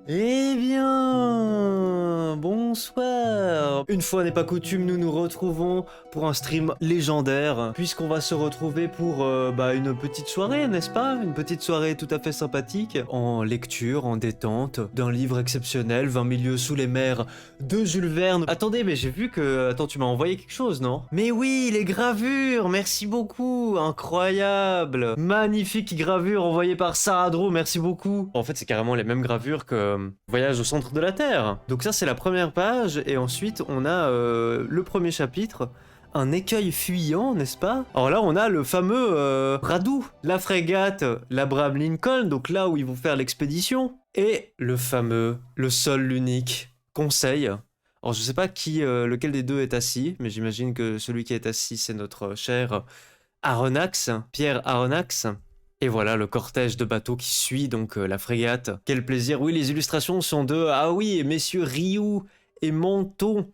Eh bien, bonsoir. Une fois n'est pas coutume, nous nous retrouvons pour un stream légendaire, puisqu'on va se retrouver pour une petite soirée, n'est-ce pas? Une petite soirée tout à fait sympathique, en lecture, en détente, d'un livre exceptionnel, 20 milieux sous les mers, de Jules Verne. Attendez, mais j'ai vu que... Attends, tu m'as envoyé quelque chose, non? Mais oui, les gravures, merci beaucoup, incroyable. Magnifique gravure envoyée par Sarah Drew, merci beaucoup. En fait, c'est carrément les mêmes gravures que Voyage au centre de la Terre. Donc ça, c'est la première page, et ensuite, on a le premier chapitre, un écueil fuyant, n'est-ce pas? Alors là, on a le fameux radeau, la frégate, l'Abraham Lincoln, donc là où ils vont faire l'expédition, et le fameux, le seul, l'unique, Conseil. Alors je sais pas lequel des deux est assis, mais j'imagine que celui qui est assis, c'est notre cher Aronnax, Pierre Aronnax. Et voilà le cortège de bateaux qui suit donc la frégate. Quel plaisir. Oui, les illustrations sont de... Ah oui, messieurs Rioux et Menton.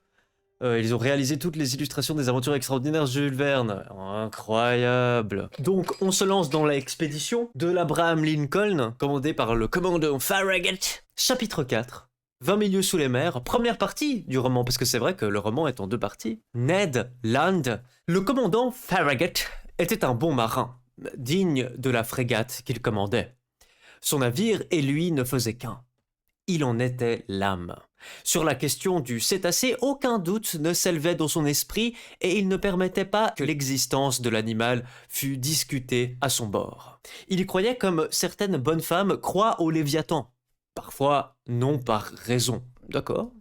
Ils ont réalisé toutes les illustrations des aventures extraordinaires de Jules Verne. Incroyable. Donc, on se lance dans l'expédition de l'Abraham Lincoln, commandée par le commandant Farragut. Chapitre 4. 20 milieux sous les mers. Première partie du roman, parce que c'est vrai que le roman est en deux parties. Ned Land. Le commandant Farragut était un bon marin, digne de la frégate qu'il commandait. Son navire et lui ne faisaient qu'un. Il en était l'âme. Sur la question du cétacé, aucun doute ne s'élevait dans son esprit et il ne permettait pas que l'existence de l'animal fût discutée à son bord. Il y croyait comme certaines bonnes femmes croient au Léviathan. Parfois, non par raison. D'accord?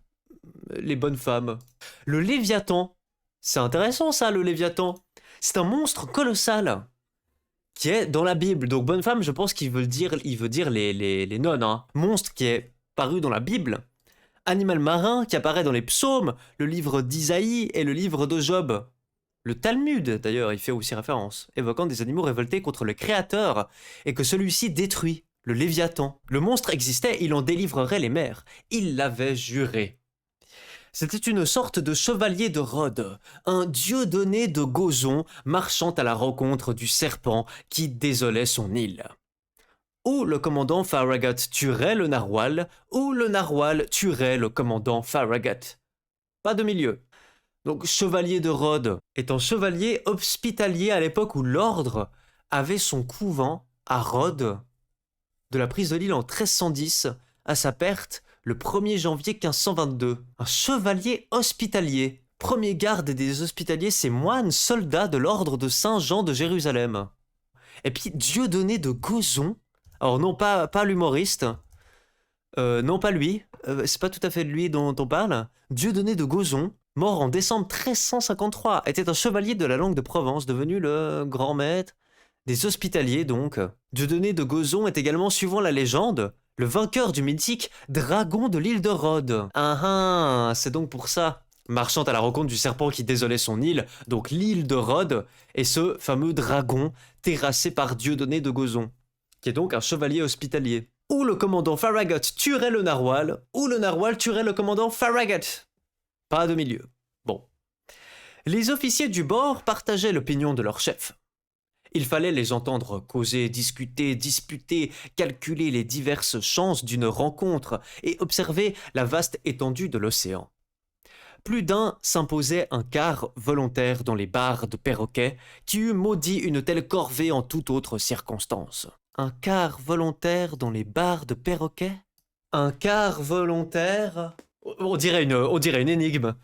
Les bonnes femmes. Le Léviathan. C'est intéressant ça, le Léviathan. C'est un monstre colossal qui est dans la Bible. Donc bonne femme, je pense qu'il veut dire les nonnes. Hein. Monstre qui est paru dans la Bible. Animal marin qui apparaît dans les psaumes, le livre d'Isaïe et le livre de Job. Le Talmud, d'ailleurs, y fait aussi référence, évoquant des animaux révoltés contre le Créateur et que celui-ci détruit, le Léviathan. Le monstre existait, il en délivrerait les mers. Il l'avait juré. C'était une sorte de chevalier de Rhodes, un Dieudonné de Gozon marchant à la rencontre du serpent qui désolait son île. Ou le commandant Farragut tuerait le narwal, ou le narwal tuerait le commandant Farragut. Pas de milieu. Donc chevalier de Rhodes est un chevalier hospitalier à l'époque où l'ordre avait son couvent à Rhodes, de la prise de l'île en 1310 à sa perte le 1er janvier 1522. Un chevalier hospitalier. Premier garde des hospitaliers, c'est moine soldat de l'ordre de Saint-Jean de Jérusalem. Et puis Dieudonné de Gozon. Alors non pas l'humoriste. Non pas lui. C'est pas tout à fait de lui dont on parle. Dieudonné de Gozon, mort en décembre 1353, était un chevalier de la langue de Provence, devenu le grand maître des hospitaliers donc. Dieudonné de Gozon est également, suivant la légende, le vainqueur du mythique dragon de l'île de Rhodes. Ah, c'est donc pour ça. Marchant à la rencontre du serpent qui désolait son île, donc l'île de Rhodes, et ce fameux dragon terrassé par Dieudonné de Gozon, qui est donc un chevalier hospitalier. Ou le commandant Farragut tuerait le narwal, ou le narwal tuerait le commandant Farragut. Pas de milieu. Bon. Les officiers du bord partageaient l'opinion de leur chef. Il fallait les entendre causer, discuter, disputer, calculer les diverses chances d'une rencontre et observer la vaste étendue de l'océan. Plus d'un s'imposait un quart volontaire dans les barres de perroquet qui eût maudit une telle corvée en toute autre circonstance. Un quart volontaire dans les barres de perroquet? Un quart volontaire? On dirait une énigme.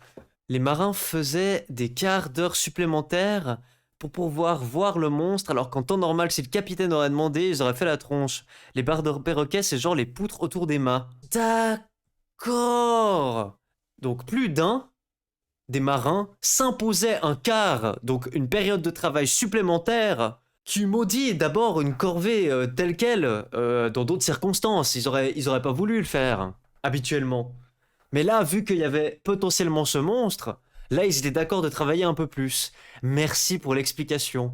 Les marins faisaient des quarts d'heure supplémentaires pour pouvoir voir le monstre, alors qu'en temps normal, si le capitaine aurait demandé, ils auraient fait la tronche. Les barres de perroquet, c'est genre les poutres autour des mâts. D'accord. Donc plus d'un des marins s'imposait un quart, donc une période de travail supplémentaire, qui maudit d'abord une corvée telle qu'elle, dans d'autres circonstances. Ils auraient pas voulu le faire, habituellement. Mais là, vu qu'il y avait potentiellement ce monstre, là, ils étaient d'accord de travailler un peu plus. Merci pour l'explication.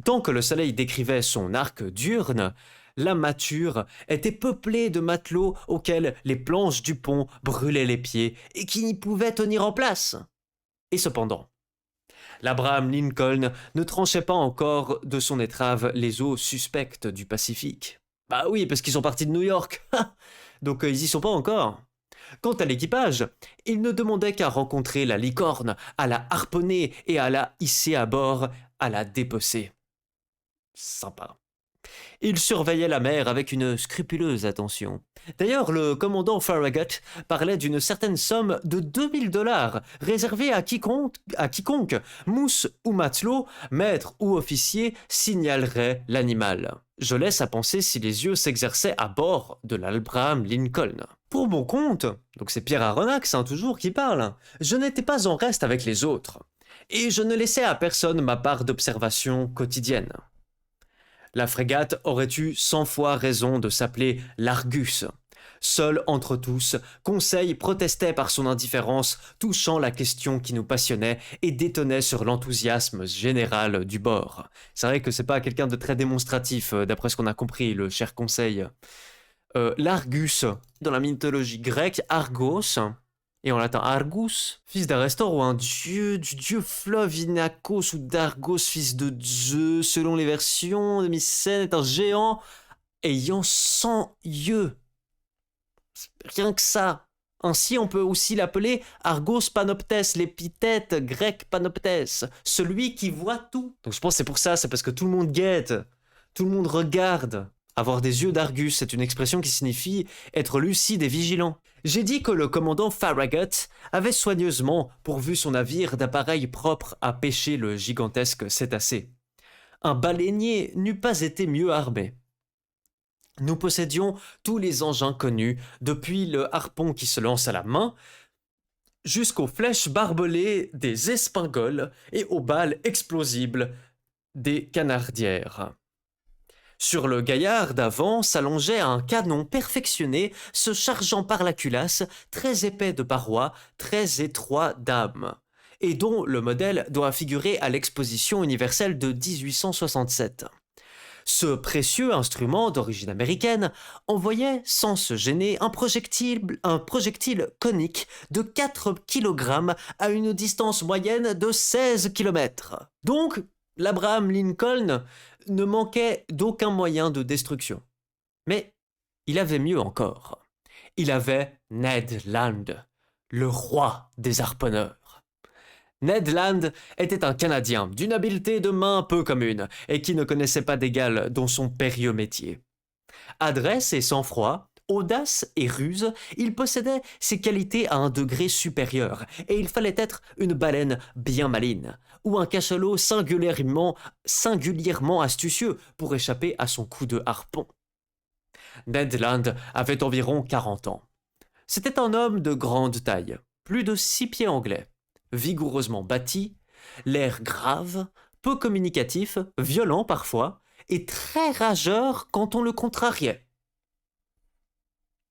Tant que le soleil décrivait son arc diurne, la mâture était peuplée de matelots auxquels les planches du pont brûlaient les pieds et qui n'y pouvaient tenir en place. Et cependant, l'Abraham Lincoln ne tranchait pas encore de son étrave les eaux suspectes du Pacifique. Bah oui, parce qu'ils sont partis de New York. Donc ils y sont pas encore. Quant à l'équipage, il ne demandait qu'à rencontrer la licorne, à la harponner et à la hisser à bord, à la dépecer. Sympa. Il surveillait la mer avec une scrupuleuse attention. D'ailleurs, le commandant Farragut parlait d'une certaine somme de 2000 $ réservée à quiconque, mousse ou matelot, maître ou officier, signalerait l'animal. Je laisse à penser si les yeux s'exerçaient à bord de l'Abraham Lincoln. Pour mon compte, donc c'est Pierre Aronnax toujours qui parle, je n'étais pas en reste avec les autres, et je ne laissais à personne ma part d'observation quotidienne. La frégate aurait eu 100 fois raison de s'appeler l'Argus. Seul entre tous, Conseil protestait par son indifférence, touchant la question qui nous passionnait et détonnait sur l'enthousiasme général du bord. C'est vrai que c'est pas quelqu'un de très démonstratif, d'après ce qu'on a compris, le cher Conseil. L'Argus, dans la mythologie grecque, Argos, et en latin Argus, fils d'Arestor ou un dieu du dieu fleuve Inachos ou d'Argos, fils de Zeus, selon les versions de Mycène, est un géant ayant 100 yeux. Rien que ça. Ainsi, on peut aussi l'appeler Argos Panoptes, l'épithète grec Panoptes, celui qui voit tout. Donc je pense que c'est pour ça, c'est parce que tout le monde guette, tout le monde regarde. Avoir des yeux d'Argus, c'est une expression qui signifie être lucide et vigilant. J'ai dit que le commandant Farragut avait soigneusement pourvu son navire d'appareils propres à pêcher le gigantesque cétacé. Un baleinier n'eût pas été mieux armé. Nous possédions tous les engins connus, depuis le harpon qui se lance à la main, jusqu'aux flèches barbelées des espingoles et aux balles explosibles des canardières. Sur le gaillard d'avant s'allongeait un canon perfectionné se chargeant par la culasse, très épais de parois, très étroit d'âme, et dont le modèle doit figurer à l'exposition universelle de 1867. Ce précieux instrument d'origine américaine envoyait sans se gêner un projectile conique de 4 kg à une distance moyenne de 16 km. Donc, l'Abraham Lincoln ne manquait d'aucun moyen de destruction. Mais il avait mieux encore. Il avait Ned Land, le roi des harponneurs. Ned Land était un Canadien d'une habileté de main peu commune et qui ne connaissait pas d'égal dans son périlleux métier. Adresse et sang-froid, audace et ruse, il possédait ces qualités à un degré supérieur et il fallait être une baleine bien maligne ou un cachalot singulièrement astucieux pour échapper à son coup de harpon. Ned Land avait environ 40 ans. C'était un homme de grande taille, plus de 6 pieds anglais, vigoureusement bâti, l'air grave, peu communicatif, violent parfois, et très rageur quand on le contrariait.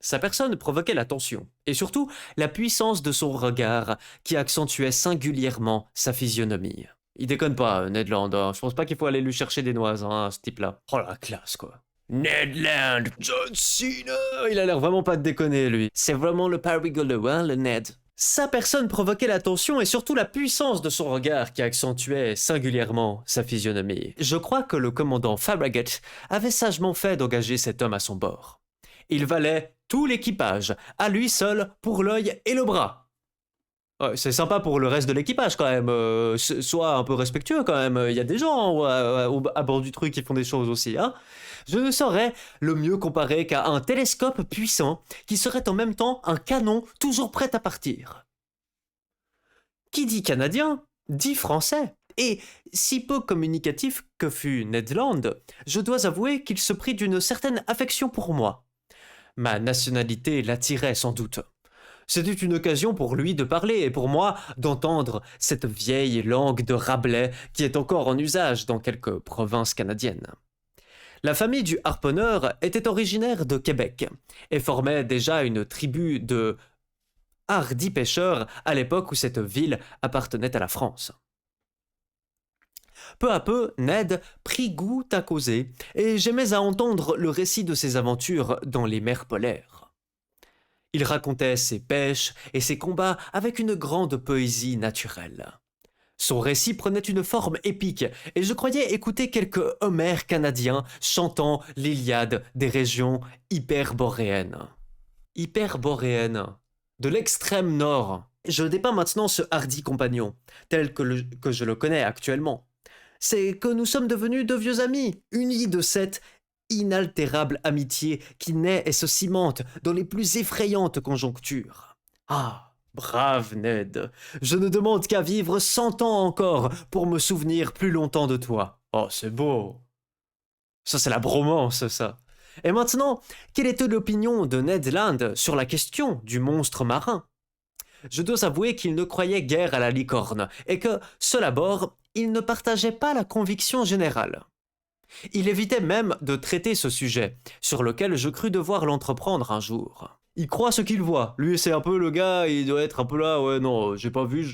Sa personne provoquait l'attention, et surtout la puissance de son regard qui accentuait singulièrement sa physionomie. Il déconne pas, Ned Land, hein. Je pense pas qu'il faut aller lui chercher des noises, hein, ce type-là. Oh la classe, quoi. Ned Land, John Cena. Il a l'air vraiment pas de déconner, lui. C'est vraiment le pas rigolo, hein, le Ned. Sa personne provoquait l'attention et surtout la puissance de son regard qui accentuait singulièrement sa physionomie. Je crois que le commandant Farragut avait sagement fait d'engager cet homme à son bord. Il valait tout l'équipage, à lui seul, pour l'œil et le bras. Ouais, c'est sympa pour le reste de l'équipage quand même, sois un peu respectueux quand même, il y a des gens à bord du truc qui font des choses aussi, hein. Je ne saurais le mieux comparer qu'à un télescope puissant qui serait en même temps un canon toujours prêt à partir. Qui dit canadien, dit français. Et si peu communicatif que fût Ned Land, je dois avouer qu'il se prit d'une certaine affection pour moi. Ma nationalité l'attirait sans doute. C'était une occasion pour lui de parler et pour moi d'entendre cette vieille langue de Rabelais qui est encore en usage dans quelques provinces canadiennes. La famille du harponneur était originaire de Québec et formait déjà une tribu de hardis pêcheurs à l'époque où cette ville appartenait à la France. Peu à peu, Ned prit goût à causer et j'aimais à entendre le récit de ses aventures dans les mers polaires. Il racontait ses pêches et ses combats avec une grande poésie naturelle. Son récit prenait une forme épique, et je croyais écouter quelques Homères canadiens chantant l'Iliade des régions hyperboréennes. Hyperboréennes, de l'extrême nord. Je dépeins maintenant ce hardi compagnon, tel que je le connais actuellement. C'est que nous sommes devenus de vieux amis, unis de cette inaltérable amitié qui naît et se cimente dans les plus effrayantes conjonctures. Ah, brave Ned, je ne demande qu'à vivre 100 ans encore pour me souvenir plus longtemps de toi. Oh, c'est beau. Ça, c'est la bromance, ça. Et maintenant, quelle était l'opinion de Ned Land sur la question du monstre marin? Je dois avouer qu'il ne croyait guère à la licorne, et que, cela bord, il ne partageait pas la conviction générale. Il évitait même de traiter ce sujet, sur lequel je crus devoir l'entreprendre un jour. Il croit ce qu'il voit. Lui, c'est un peu le gars, il doit être un peu là, ouais, non, j'ai pas vu,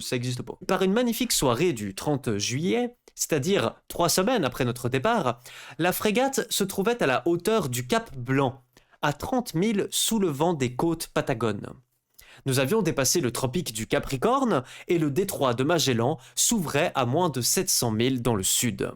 ça existe pas. Par une magnifique soirée du 30 juillet, c'est-à-dire 3 semaines après notre départ, la frégate se trouvait à la hauteur du Cap Blanc, à 30 milles sous le vent des côtes Patagones. Nous avions dépassé le tropique du Capricorne et le détroit de Magellan s'ouvrait à moins de 700 milles dans le sud.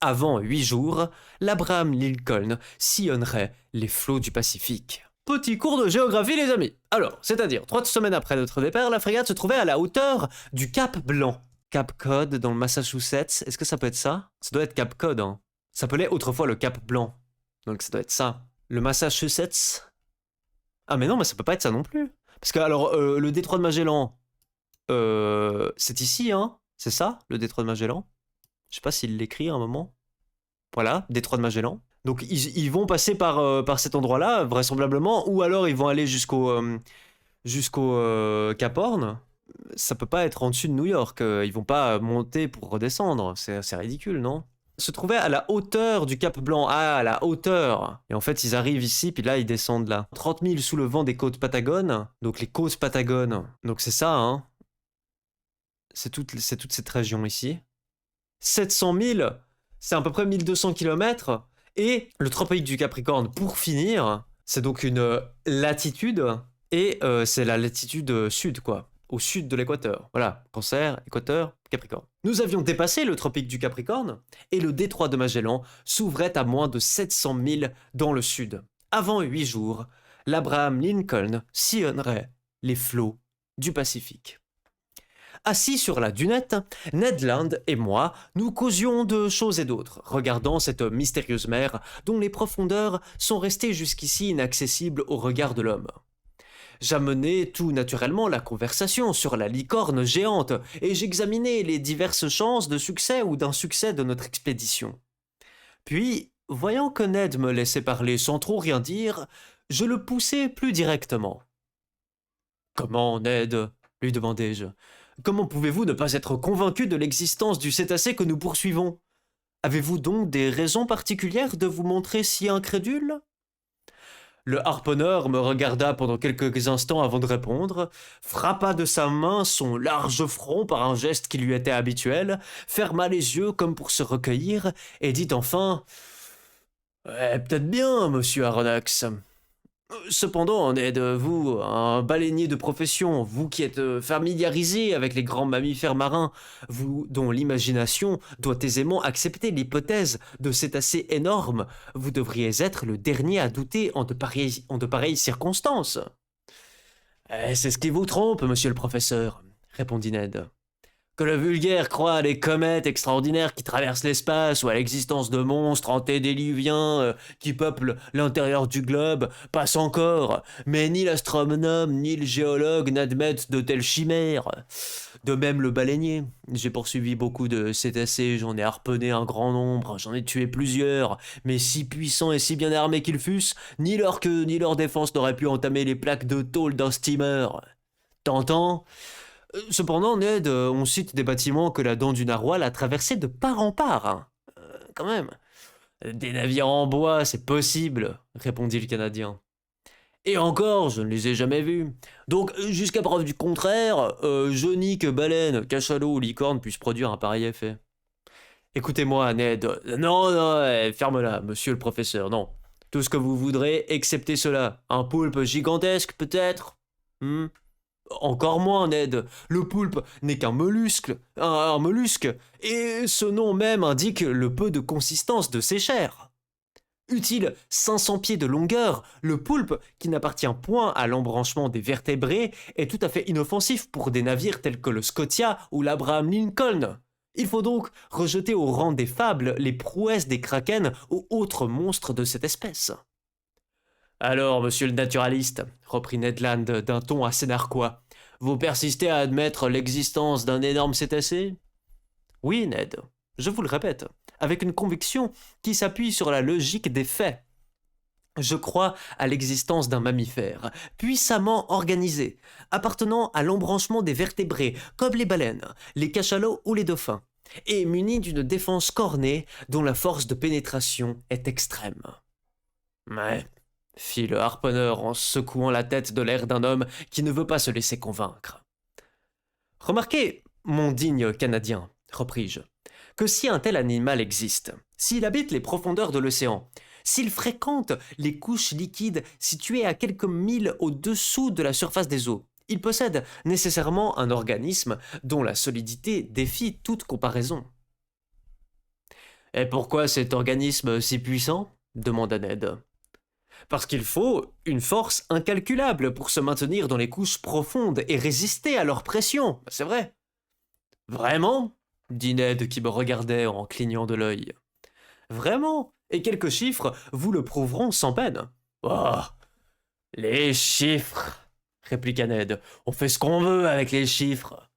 Avant 8 jours, l'Abraham Lincoln sillonnerait les flots du Pacifique. Petit cours de géographie, les amis. Alors, c'est-à-dire, 3 semaines après notre départ, la frégate se trouvait à la hauteur du Cap Blanc. Cap Cod dans le Massachusetts, est-ce que ça peut être ça? Ça doit être Cap Cod, hein. Ça s'appelait autrefois le Cap Blanc. Donc ça doit être ça. Le Massachusetts? Ah mais non, mais ça peut pas être ça non plus. Parce que alors, le détroit de Magellan, c'est ici, hein? C'est ça, le détroit de Magellan? Je sais pas s'il l'écrit à un moment. Voilà, détroit de Magellan. Donc ils vont passer par cet endroit-là, vraisemblablement, ou alors ils vont aller jusqu'au Cap Horn. Ça peut pas être en dessus de New York. Ils vont pas monter pour redescendre. C'est ridicule, non? Se trouvait à la hauteur du Cap Blanc. Ah, à la hauteur. Et en fait, ils arrivent ici, puis là, ils descendent là. 30 000 sous le vent des côtes Patagones. Donc les côtes Patagones. Donc c'est ça, hein. C'est toute cette région ici. 700 000, c'est à peu près 1200 km. Et le tropique du Capricorne, pour finir, c'est donc une latitude. Et c'est la latitude sud, quoi. Au sud de l'équateur. Voilà, Cancer, équateur, Capricorne. Nous avions dépassé le tropique du Capricorne et le détroit de Magellan s'ouvrait à moins de 700 000 dans le sud. Avant 8 jours, l'Abraham Lincoln sillonnerait les flots du Pacifique. Assis sur la dunette, Ned Land et moi, nous causions de choses et d'autres, regardant cette mystérieuse mer dont les profondeurs sont restées jusqu'ici inaccessibles au regard de l'homme. J'amenai tout naturellement la conversation sur la licorne géante et j'examinai les diverses chances de succès ou d'insuccès de notre expédition. Puis, voyant que Ned me laissait parler sans trop rien dire, je le poussai plus directement. « Comment, Ned ?» lui demandai-je. « Comment pouvez-vous ne pas être convaincu de l'existence du cétacé que nous poursuivons? Avez-vous donc des raisons particulières de vous montrer si incrédule ?» Le harponneur me regarda pendant quelques instants avant de répondre, frappa de sa main son large front par un geste qui lui était habituel, ferma les yeux comme pour se recueillir, et dit enfin « Ouais, peut-être bien, monsieur Aronnax. Cependant, Ned, vous, un baleinier de profession, vous qui êtes familiarisé avec les grands mammifères marins, vous dont l'imagination doit aisément accepter l'hypothèse de cétacés énormes, vous devriez être le dernier à douter en de pareilles circonstances. »« C'est ce qui vous trompe, monsieur le professeur, » répondit Ned. « Que le vulgaire croit à des comètes extraordinaires qui traversent l'espace ou à l'existence de monstres antédiluviens qui peuplent l'intérieur du globe passe encore, mais ni l'astronome ni le géologue n'admettent de telles chimères. De même le baleinier. J'ai poursuivi beaucoup de cétacés, j'en ai harponné un grand nombre, j'en ai tué plusieurs, mais si puissants et si bien armés qu'ils fussent, ni leur queue ni leur défense n'auraient pu entamer les plaques de tôle d'un steamer. T'entends ? Cependant, Ned, on cite des bâtiments que la dent du narwhal a traversés de part en part. Hein. Quand même. Des navires en bois, c'est possible, répondit le Canadien. Et encore, je ne les ai jamais vus. Donc, jusqu'à preuve du contraire, je nie que baleine, cachalot ou licorne puissent produire un pareil effet. Écoutez-moi, Ned. Non, non, ferme-la, monsieur le professeur, non. Tout ce que vous voudrez, excepté cela. Un poulpe gigantesque, peut-être Encore moins, Ned. Le poulpe n'est qu'un mollusque, un mollusque, et ce nom même indique le peu de consistance de ses chairs. Eût-il 500 pieds de longueur, le poulpe, qui n'appartient point à l'embranchement des vertébrés, est tout à fait inoffensif pour des navires tels que le Scotia ou l'Abraham Lincoln. Il faut donc rejeter au rang des fables les prouesses des krakens ou autres monstres de cette espèce. Alors, monsieur le naturaliste, reprit Ned Land d'un ton assez narquois, vous persistez à admettre l'existence d'un énorme cétacé? Oui, Ned, je vous le répète, avec une conviction qui s'appuie sur la logique des faits. Je crois à l'existence d'un mammifère, puissamment organisé, appartenant à l'embranchement des vertébrés, comme les baleines, les cachalots ou les dauphins, et muni d'une défense cornée dont la force de pénétration est extrême. Mais, fit le harponneur en secouant la tête de l'air d'un homme qui ne veut pas se laisser convaincre. Remarquez, mon digne Canadien, repris-je, que si un tel animal existe, s'il habite les profondeurs de l'océan, s'il fréquente les couches liquides situées à quelques milles au-dessous de la surface des eaux, il possède nécessairement un organisme dont la solidité défie toute comparaison. Et pourquoi cet organisme si puissant? Demanda Ned. Parce qu'il faut une force incalculable pour se maintenir dans les couches profondes et résister à leur pression, c'est vrai. Vraiment? Dit Ned qui me regardait en clignant de l'œil. Vraiment? Et quelques chiffres vous le prouveront sans peine. Oh, les chiffres, répliqua Ned. On fait ce qu'on veut avec les chiffres.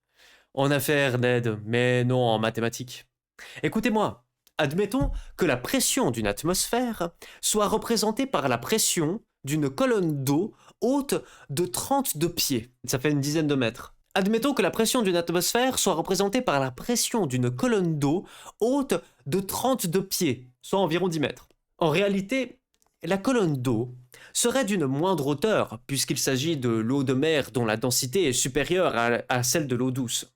En affaires, Ned, mais non en mathématiques. Écoutez-moi, admettons que la pression d'une atmosphère soit représentée par la pression d'une colonne d'eau haute de 32 pieds. Ça fait une dizaine de mètres. Admettons que la pression d'une atmosphère soit représentée par la pression d'une colonne d'eau haute de 32 pieds, soit environ 10 mètres. En réalité, la colonne d'eau serait d'une moindre hauteur, puisqu'il s'agit de l'eau de mer dont la densité est supérieure à celle de l'eau douce.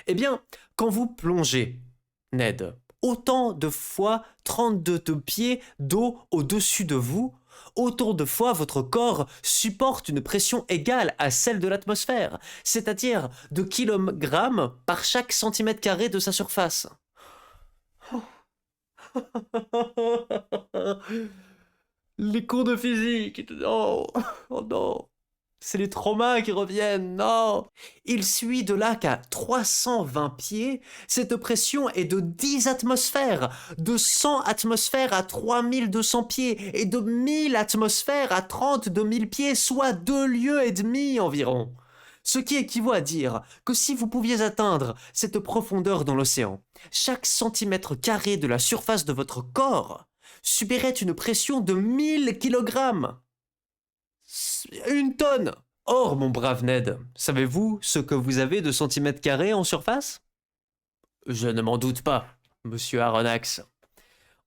Eh bien, quand vous plongez, Ned, autant de fois 32 pieds d'eau au-dessus de vous, autant de fois votre corps supporte une pression égale à celle de l'atmosphère, c'est-à-dire de kilogrammes par chaque centimètre carré de sa surface. Les cours de physique, non, oh non. C'est les traumas qui reviennent, non. Il suit de là qu'à 320 pieds, cette pression est de 10 atmosphères, de 100 atmosphères à 3200 pieds et de 1000 atmosphères à 32 000 pieds, soit 2 lieues et demie environ. Ce qui équivaut à dire que si vous pouviez atteindre cette profondeur dans l'océan, chaque centimètre carré de la surface de votre corps subirait une pression de 1000 kilogrammes. Une tonne! Or, mon brave Ned, savez-vous ce que vous avez de centimètres carrés en surface? Je ne m'en doute pas, monsieur Aronnax.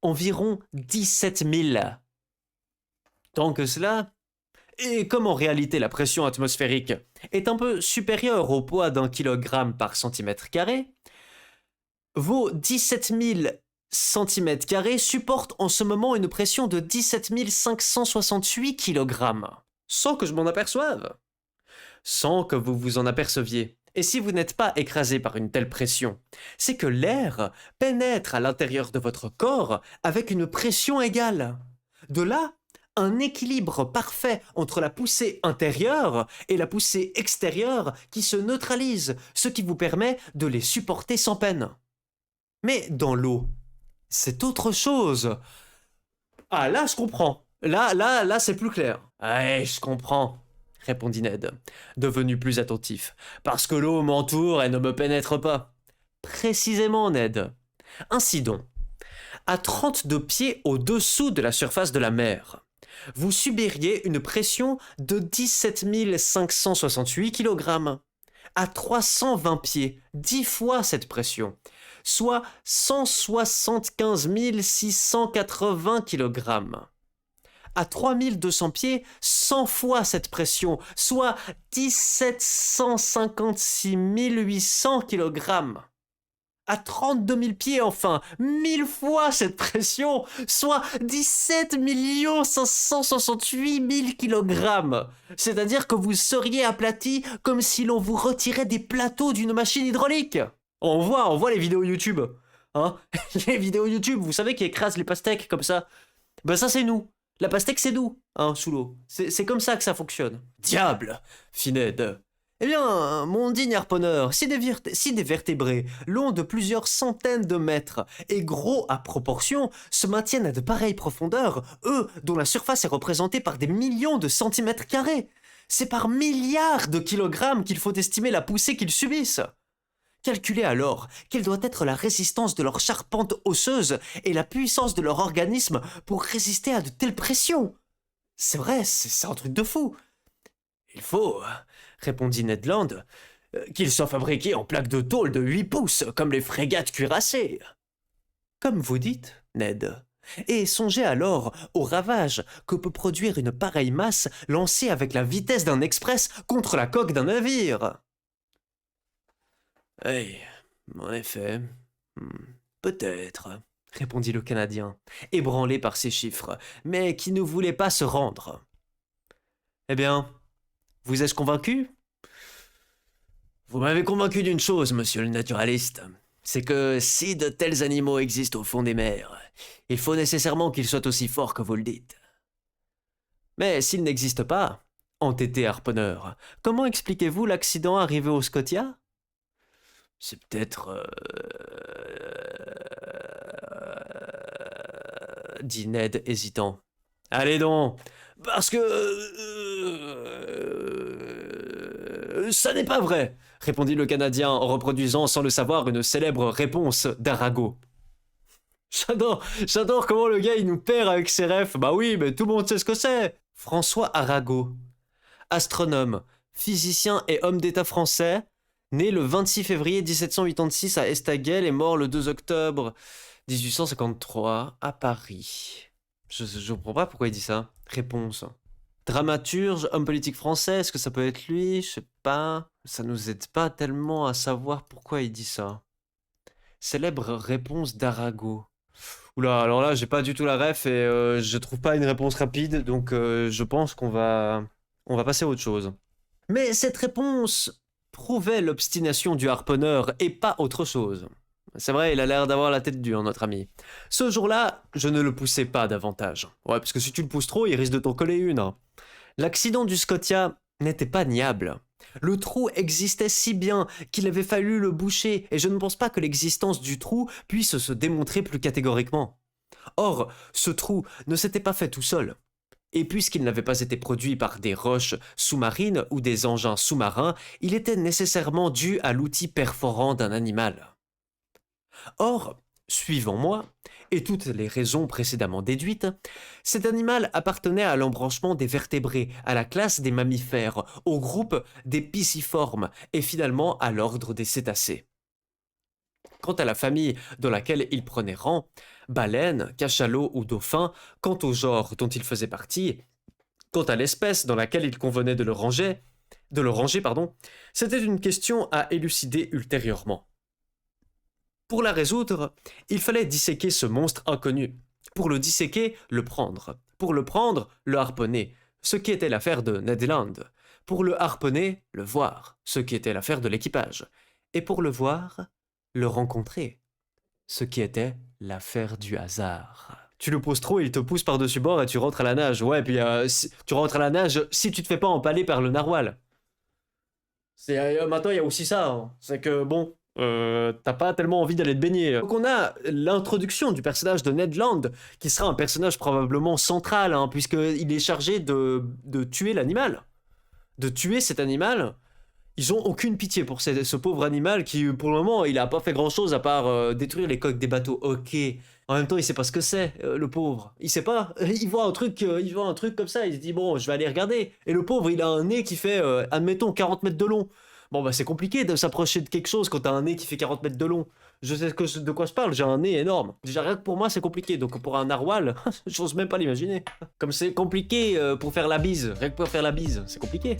Environ 17 000. Tant que cela, et comme en réalité la pression atmosphérique est un peu supérieure au poids d'1 kilogramme par centimètre carré, vos 17 000 centimètres carrés supportent en ce moment une pression de 17 568 kilogrammes. Sans que je m'en aperçoive. Sans que vous vous en aperceviez. Et si vous n'êtes pas écrasé par une telle pression, c'est que l'air pénètre à l'intérieur de votre corps avec une pression égale. De là, un équilibre parfait entre la poussée intérieure et la poussée extérieure qui se neutralise, ce qui vous permet de les supporter sans peine. Mais dans l'eau, c'est autre chose. Ah, là, je comprends. Là, c'est plus clair. Ouais, je comprends, répondit Ned, devenu plus attentif. Parce que l'eau m'entoure et ne me pénètre pas. Précisément, Ned. Ainsi donc, à 32 pieds au-dessous de la surface de la mer, vous subiriez une pression de 17 568 kg. À 320 pieds, 10 fois cette pression, soit 175 680 kg. À 3200 pieds, 100 fois cette pression, soit 1756 800 kg. à 32 000 pieds enfin, 1000 fois cette pression, soit 17 568 000 kilogrammes. C'est-à-dire que vous seriez aplati comme si l'on vous retirait des plateaux d'une machine hydraulique. On voit les vidéos YouTube. Hein. Les vidéos YouTube, vous savez, qui écrasent les pastèques comme ça. Ben ça c'est nous. La pastèque c'est nous, hein, sous l'eau. C'est comme ça que ça fonctionne. Diable, fit Ned. Eh bien, mon digne harponneur, si des vertébrés longs de plusieurs centaines de mètres et gros à proportion se maintiennent à de pareilles profondeurs, eux dont la surface est représentée par des millions de centimètres carrés, c'est par milliards de kilogrammes qu'il faut estimer la poussée qu'ils subissent. Calculez alors quelle doit être la résistance de leur charpente osseuse et la puissance de leur organisme pour résister à de telles pressions. C'est vrai, c'est un truc de fou. Il faut, répondit Ned Land, qu'ils soient fabriqués en plaques de tôle de 8 pouces, comme les frégates cuirassées. Comme vous dites, Ned. Et songez alors aux ravages que peut produire une pareille masse lancée avec la vitesse d'un express contre la coque d'un navire. Oui, en effet, peut-être, répondit le Canadien, ébranlé par ces chiffres, mais qui ne voulait pas se rendre. Eh bien, vous ai-je convaincu? Vous m'avez convaincu d'une chose, monsieur le naturaliste, c'est que si de tels animaux existent au fond des mers, il faut nécessairement qu'ils soient aussi forts que vous le dites. Mais s'ils n'existent pas, entêté harponneur, comment expliquez-vous l'accident arrivé au Scotia? C'est peut-être... dit Ned hésitant. Allez donc, parce que... ça n'est pas vrai, répondit le Canadien en reproduisant sans le savoir une célèbre réponse d'Arago. J'adore comment le gars il nous perd avec ses refs. Bah oui, mais tout le monde sait ce que c'est. François Arago, astronome, physicien et homme d'État français, né le 26 février 1786 à Estagel et mort le 2 octobre 1853 à Paris. Je comprends pas pourquoi il dit ça. Réponse. Dramaturge, homme politique français, est-ce que ça peut être lui? Je sais pas. Ça nous aide pas tellement à savoir pourquoi il dit ça. Célèbre réponse d'Arago. Oula, alors là, j'ai pas du tout la ref et je trouve pas une réponse rapide, donc je pense qu'on va passer à autre chose. Mais cette réponse prouvait l'obstination du harponneur et pas autre chose. C'est vrai, il a l'air d'avoir la tête dure, notre ami. Ce jour-là, je ne le poussais pas davantage. Ouais, parce que si tu le pousses trop, il risque de t'en coller une. Hein. L'accident du Scotia n'était pas niable. Le trou existait si bien qu'il avait fallu le boucher, et je ne pense pas que l'existence du trou puisse se démontrer plus catégoriquement. Or, ce trou ne s'était pas fait tout seul. Et puisqu'il n'avait pas été produit par des roches sous-marines ou des engins sous-marins, il était nécessairement dû à l'outil perforant d'un animal. Or, suivant moi, et toutes les raisons précédemment déduites, cet animal appartenait à l'embranchement des vertébrés, à la classe des mammifères, au groupe des pisciformes et finalement à l'ordre des cétacés. Quant à la famille dans laquelle il prenait rang, baleine, cachalot ou dauphin, quant au genre dont il faisait partie, quant à l'espèce dans laquelle il convenait de le ranger, c'était une question à élucider ultérieurement. Pour la résoudre, il fallait disséquer ce monstre inconnu. Pour le disséquer, le prendre. Pour le prendre, le harponner, ce qui était l'affaire de Ned Land. Pour le harponner, le voir, ce qui était l'affaire de l'équipage. Et pour le voir, le rencontrer, ce qui était l'affaire du hasard. Tu le poses trop, il te pousse par-dessus bord et tu rentres à la nage. Ouais, puis tu rentres à la nage si tu te fais pas empaler par le narwal. Maintenant, il y a aussi ça. Hein. C'est que, bon... t'as pas tellement envie d'aller te baigner. Donc on a l'introduction du personnage de Ned Land, qui sera un personnage probablement central, hein, puisqu'il est chargé de tuer l'animal. De tuer cet animal. Ils ont aucune pitié pour ce pauvre animal qui, pour le moment, il a pas fait grand-chose à part détruire les coques des bateaux. Ok. En même temps, il sait pas ce que c'est, le pauvre. Il sait pas. Il voit un truc comme ça, il se dit, bon, je vais aller regarder. Et le pauvre, il a un nez qui fait, admettons, 40 mètres de long. Bon, bah c'est compliqué de s'approcher de quelque chose quand t'as un nez qui fait 40 mètres de long. Je sais de quoi je parle, j'ai un nez énorme. Déjà, rien que pour moi, c'est compliqué. Donc pour un narwal, j'ose même pas l'imaginer. Comme c'est compliqué pour faire la bise, rien que pour faire la bise, c'est compliqué.